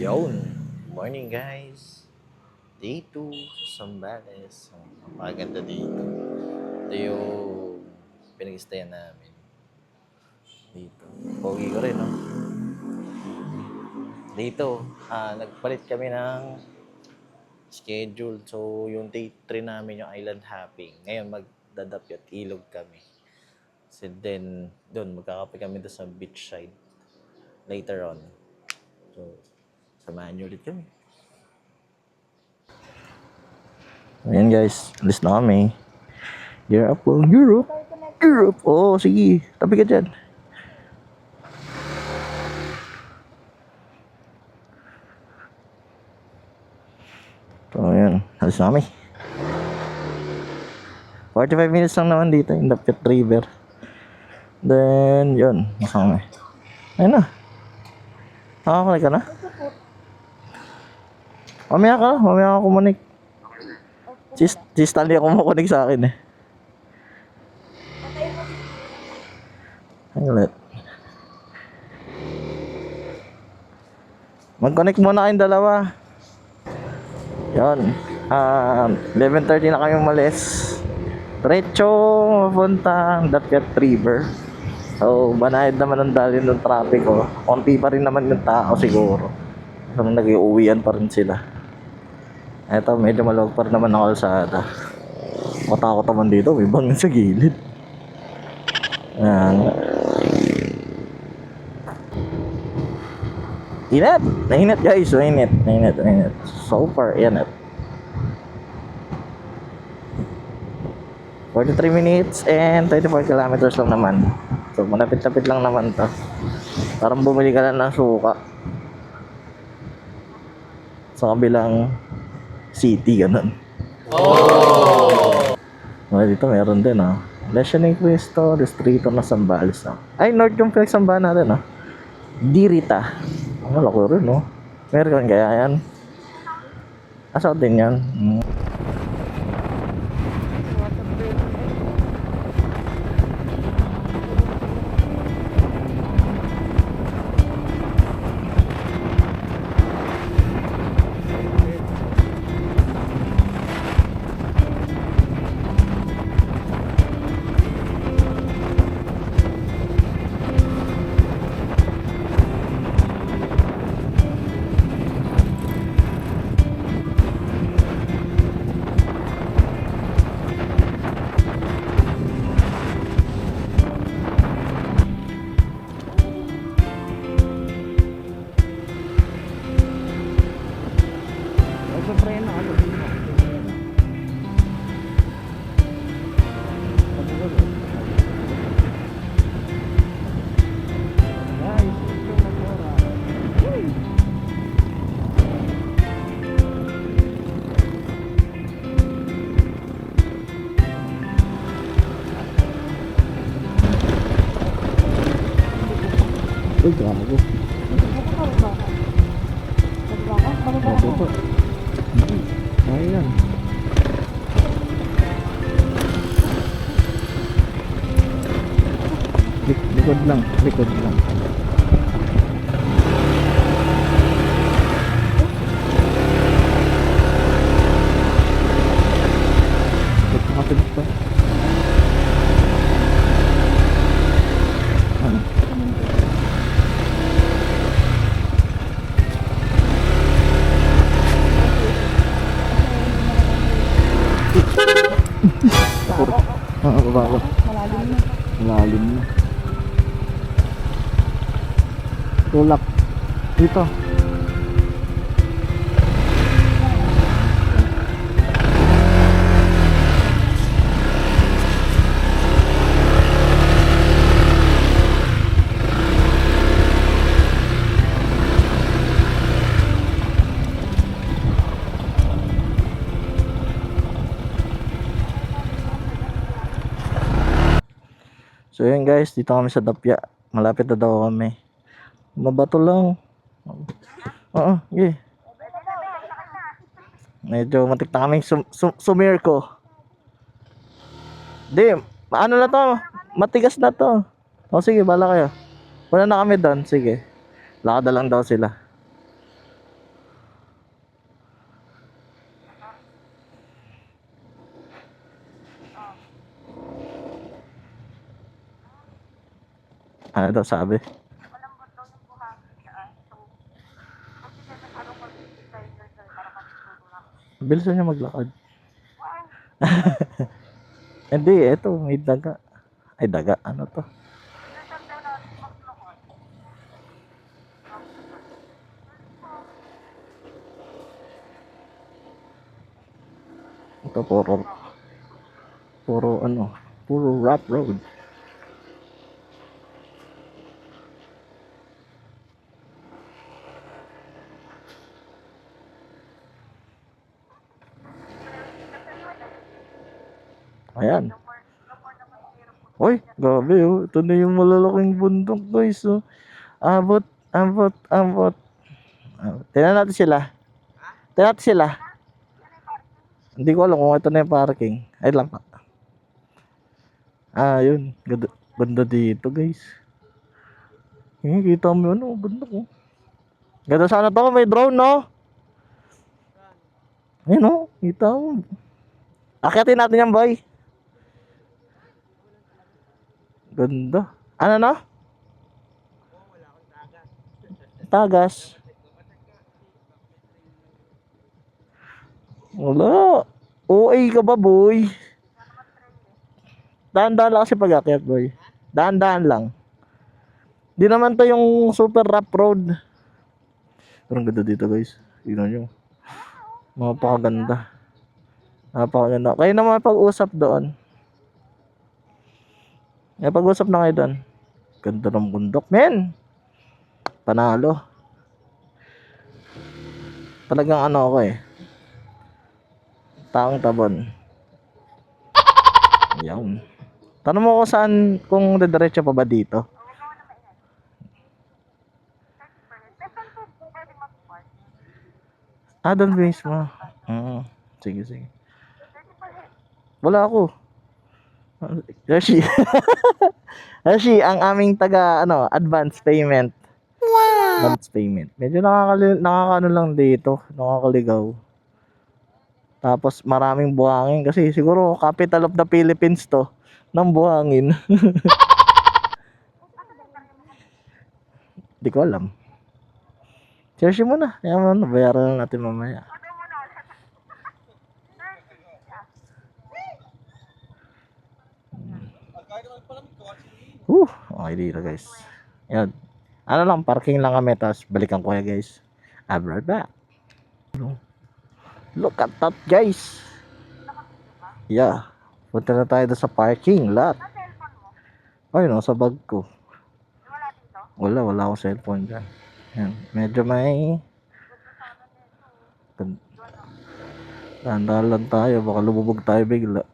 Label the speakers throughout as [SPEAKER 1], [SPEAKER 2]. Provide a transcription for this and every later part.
[SPEAKER 1] Yun. Morning guys. Day 2 sa Zambales. Napakaganda dito. Ito yung pinag-stayan namin. Dito. Pogi ko rin, no? Dito, nagpalit kami ng schedule. So, yung day 3 namin yung island hopping. Ngayon, magdadapyat ilog kami. So, then, doon, magkakape kami doon sa beach side. Later on. So, samahan nyo ulit kami. Ayan guys, alis na kami. Gear up po, Europe. Europe, oh sige, tabi ka dyan. So ayan, alis na kami. 45 minutes lang naman dito, in the Pit River. Then, yun, nasa kami. Ayun na. Nakakunik ka na? Mamaya ka kumunik. Si Stanley ako makunik sa akin eh. Ay ulit. Mag-connect muna kayong dalawa. Yun. 11:30 na kami umalis. Diretso papuntang Dapiat River. So, banayad naman ang dali ng traffic ko. Konti pa rin naman yung tao siguro. So, nag-iuwian pa rin sila. Eto, medyo maluwag pa rin naman ang kalsada. Matakot naman dito, may bangin sa gilid. Ayan. Init! Nainit guys, nainit. So far, init. 43 minutes and 24 kilometers lang naman. So, malapit-lapit lang naman to. Parang bumili ka lang ng suka sa kabilang city, ganun. Oh! Dito meron din, ah. Lesioning Cristo, Distrito na Zambales, ah. Ay, North yung pinagsambahan natin, ah. Dirita. Ang lako rin, no? Meron kaya yan? Asa din yan? Uy, gago. Gago po. Ayan. Likod lang. Kapit pa. Bago. Malalim na. Tulak. Dito. So yun guys, dito kami sa Dapya. Malapit na daw kami. Mabato lang. Oo, okay. Medyo matik na kaming sumirko. Di, ano na to? Matigas na to. O sige, bala kayo. Wala na kami doon, sige. Lakad na lang daw sila. Ano daw sabi? Bilisan niya maglakad. Hindi, eto, may daga. Ay, daga. Ano to? Ito, puro ano, puro rough road. Ayan. Uy, grabe oh. Ito na yung malalaking bundok guys. Oh. Abot, abot, abot. Tingnan natin sila. Tingnan natin sila. Hindi ko alam kung ito na yung parking. Ay lang pa. Ah, yun. Ganda, ganda dito guys. Kita mo yun. Oh, bundok oh. Ganda sana to. May drone no? Ayun oh. Kita mo. Akyatin natin yan boy. Ganda. Ano na? Tagas. Wala. OA ka ba boy? Dahan-dahan lang kasi pag-akyat boy. Dahan-dahan lang. Di naman to yung super rough road. Pero ang ganda dito guys. Tignan nyo. Napakaganda. Napakaganda. Kayo naman pag-usap doon. May pag-usap na kayo doon. Ganda ng bundok men. Panalo. Talagang ano ako eh. Taong Tabon. Yan. Tanong mo ko saan kung didiretso pa ba dito. Ah, doon mismo. Sige, sige. Wala ako. Hershey. Hershey, ang aming taga, ano, advance payment. Wow! Advance payment. Medyo nakakaano lang dito. Nakakaligaw. Tapos maraming buhangin. Kasi siguro capital of the Philippines to. Ng buhangin. Hindi ko alam. Hershey muna. Yan mo, bayaran lang natin mamaya. Okay dito guys. Yan. Ano lang, parking lang kami. Tapos balikan ko ya guys. I'll be right back. Look at that guys. Yeah. Punta na tayo sa parking lot. Ay, nasa bag ko. Wala akong cellphone dyan. Yan. Medyo may tandaan lang tayo. Baka lumubog tayo bigla.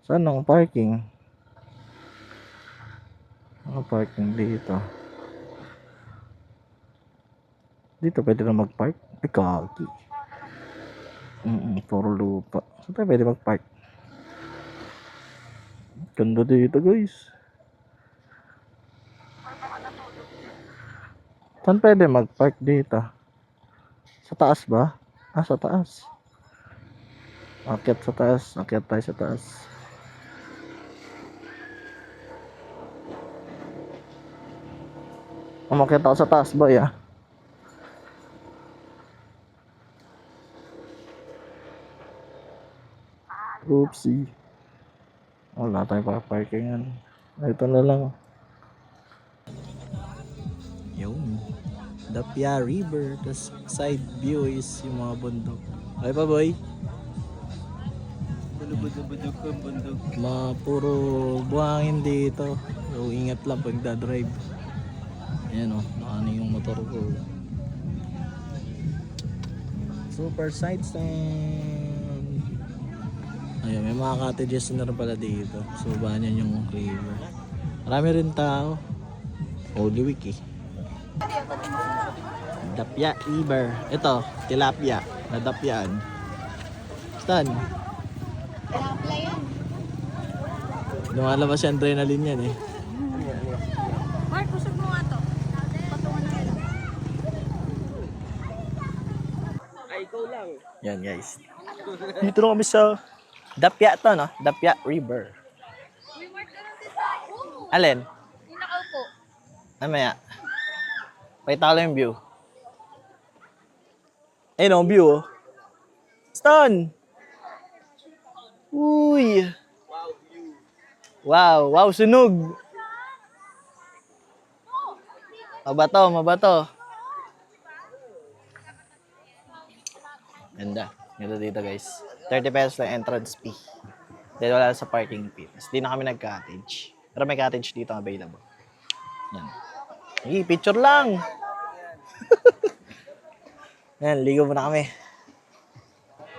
[SPEAKER 1] Saan ang parking? Ang parking dito. Dito pwede na mag-park. Ay, kaki. Puro lupa. Saan tayo pwede mag-park? Ganda dito guys. Saan pwede mag-park dito? Sa taas ba? Ah, sa taas. Akyat sa taas. Akyat tayo sa taas. Umakyat ako sa taas ba ya? Oopsie. Wala tayong pa-parkingan. Ito na lang. Yun. Dapya River. Tapos side view is yung mga bundok. Okay pa boy? Bulubudubudug ang bundok. Mga puro buhangin dito. So ingat lang pag da-drive. Ayan o. Nakano yung motor ko. Super side stand. Ayun, may mga cottages na rin pala dito. So banyan yung river. Marami rin tao. Holy Week eh. Dapya River. Ito, tilapia. Nadapyaan. Stan?
[SPEAKER 2] Tilapia yan.
[SPEAKER 1] Lumalabas yung adrenaline yan eh.
[SPEAKER 2] Mark, kusog mo nga to. Patungan na nila.
[SPEAKER 3] Ay, ikaw lang.
[SPEAKER 1] Yan guys. Dito na kami sa Dapya to no? Dapya River. Alin? Mamaya. Pakita ko lang yung view. Ayun ang view, oh. Stan! Uy! Wow, wow, sunog! Mabato, mabato. Ganda. Ganda dito, guys. 30 pesos lang entrance fee. Dahil wala sa parking fee. Tapos di na kami nag-cottage. Pero may cottage dito available. Yan. Hey, picture lang! Yan, ligo muna kami.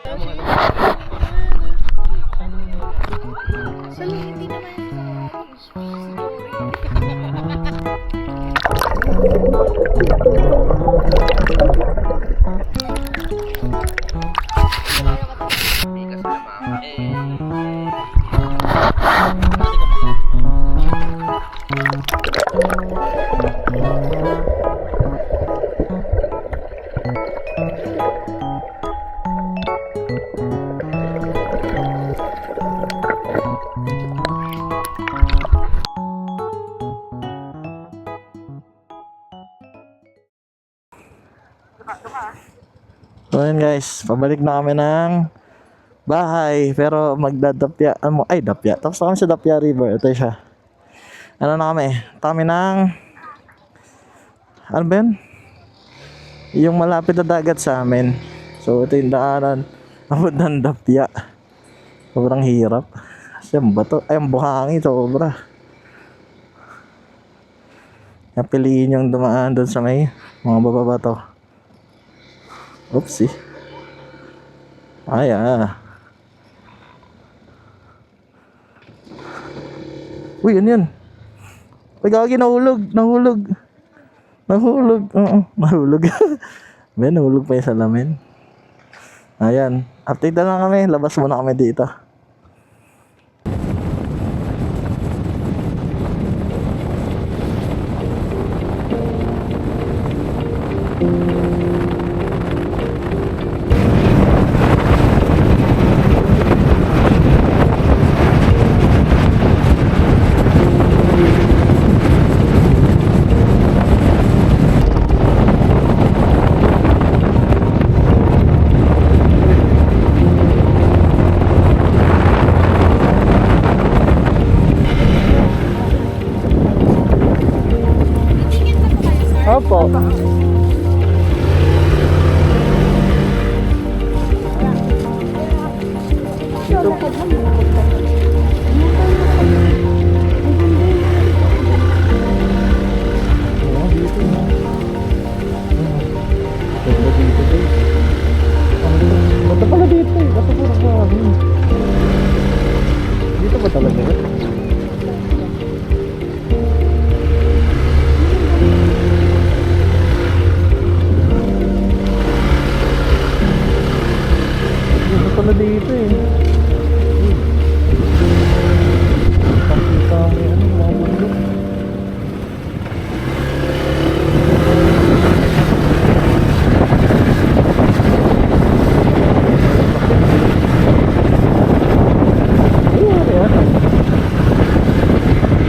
[SPEAKER 2] Hindi naman.
[SPEAKER 1] So yun guys, pabalik na kami ng bahay. Pero magdadapya, dapya. Tapos na kami sa Dapya River. Ito siya. Ano na kami? Kami ng, ano ba yun? Yung malapit na dagat sa amin. So ito yung daanan. Abot ng Dapya. Sobrang hirap. Kasi ang bato, ang buhangin, sobra. Napiliin yung dumaan doon sa may mga bababato. Oopsie. Ay, Uy, ano yan? Uy, gagi, nahulog. Nahulog. Nahulog. Oo, nahulog. Ben, nahulog pa yung salamin. Ayan. Update na lang kami. Labas muna kami dito. Opo. Bato pala dito eh. Bato pala kami. Dito ba talaga? Dito pala dito eh. Pakita mo yan. Mga bundok.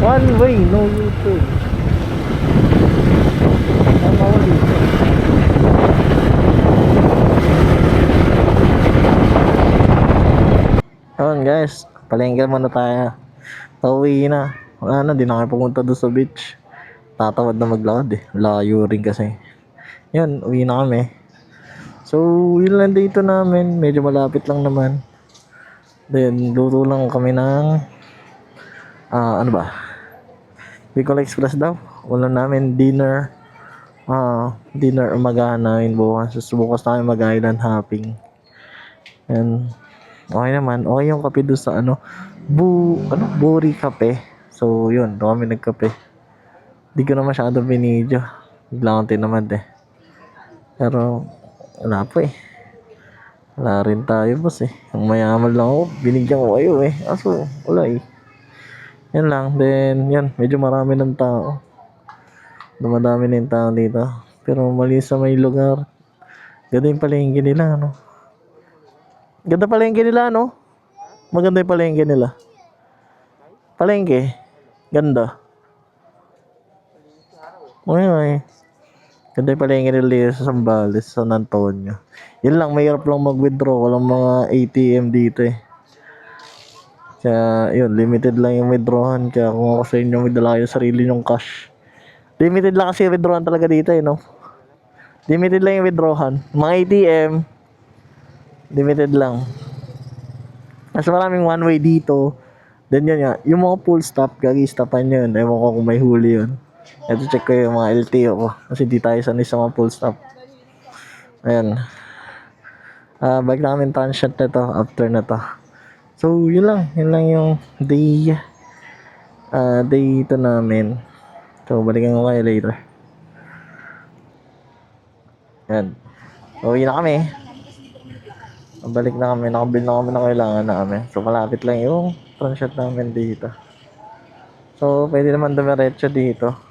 [SPEAKER 1] One way, no U-turn. Tama ko dito. Ayun guys, palengke muna tayo. Pauwi na. Wala na, di na kayo pumunta doon sa beach. Tatawad na maglakad eh. Layo rin kasi. Yun, uwi na kami. So, yun lang dito namin. Medyo malapit lang naman. Then, luto lang kami ng ano ba? Bicol Express daw. Wala namin dinner. Dinner umagahan namin bukas. Bukas tayo mag-island hopping. And okay naman. Okay yung kape doon sa Buri Cafe. So yun, doon kami nagkape. Di ko na masyado binidyo. Bigla akong tinamad eh. Pero wala po eh. Wala rin tayo boss eh. Ang mayaman lang ako. Binigyan ko kayo eh. Aso wala eh. Yan lang. Then yan, medyo marami ng tao. Dumadami na yung tao dito. Pero mali sa may lugar. Ganda yung palengke nila, ano? Ganda palengke nila, no? Maganda yung palengke nila. Palengke. Ganda. Ay. Ganda pala yung nililinis sa Zambales, San Antonio. Yun lang, mahirap lang mag-withdraw. Walang mga ATM dito eh. Kaya yun, limited lang yung withdrawhan. Kaya kung ako sa inyo, may dala kayo sarili nyong cash. Limited lang kasi withdrawhan talaga dito eh, no? Limited lang yung withdrawhan. Mga ATM, limited lang. Mas maraming one way dito. Then yun nga, yung mga full stop, gagi-stopan yun. Ewan ko kung may huli yun. Ito check ko yung mga LTO ko. Kasi di tayo sanay sa mga full stop. Ayan. Balik na kami transient na to after na to. So, yun lang. Yun lang yung day ito namin. So, balikan ko kayo later. Ayan. Uwi na kami. Balik na kami. Nakabil na kami na kailangan namin. So, malapit lang yung transient namin dito. So, pwede naman dumiretso dito.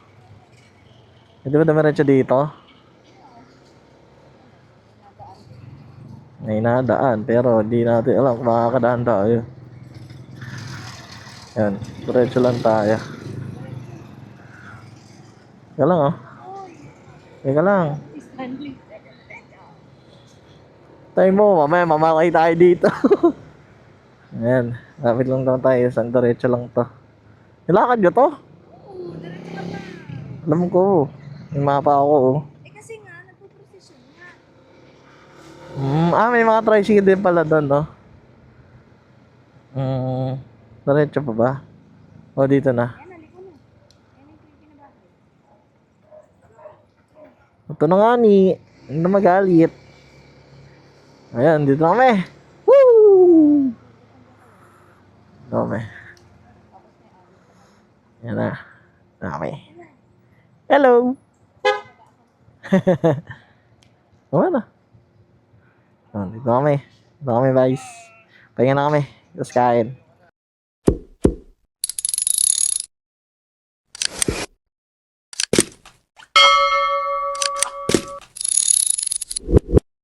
[SPEAKER 1] Pwede ba dumiretso dito? May nadaan, pero di natin alam kung makakadaan tayo. Yan, diretso lang tayo. Teka lang oh. Teka lang. Tayo mo, mamaya mamakay tayo dito. Ayan, lapit lang daw tayo. Saan diretso lang to. Nilakad nyo to?
[SPEAKER 2] Oo, diretso lang na.
[SPEAKER 1] Alam ko. May mapa ako oh.
[SPEAKER 2] Eh kasi nga, nagpo-procession nga.
[SPEAKER 1] May mga tricycle din pala doon, no? Diretso pa ba? O, dito na.
[SPEAKER 2] Ayan, naliko na. Ayan yung pinabagay.
[SPEAKER 1] Ito na nga ni. Hindi na magalit. Ayan, dito na kami. Woo! Dito na kami. Ayan na. Dito na kami. Hello! Wala na. Dito na kami. Dito na kami, guys. Pahinga na kami. Tapos kain.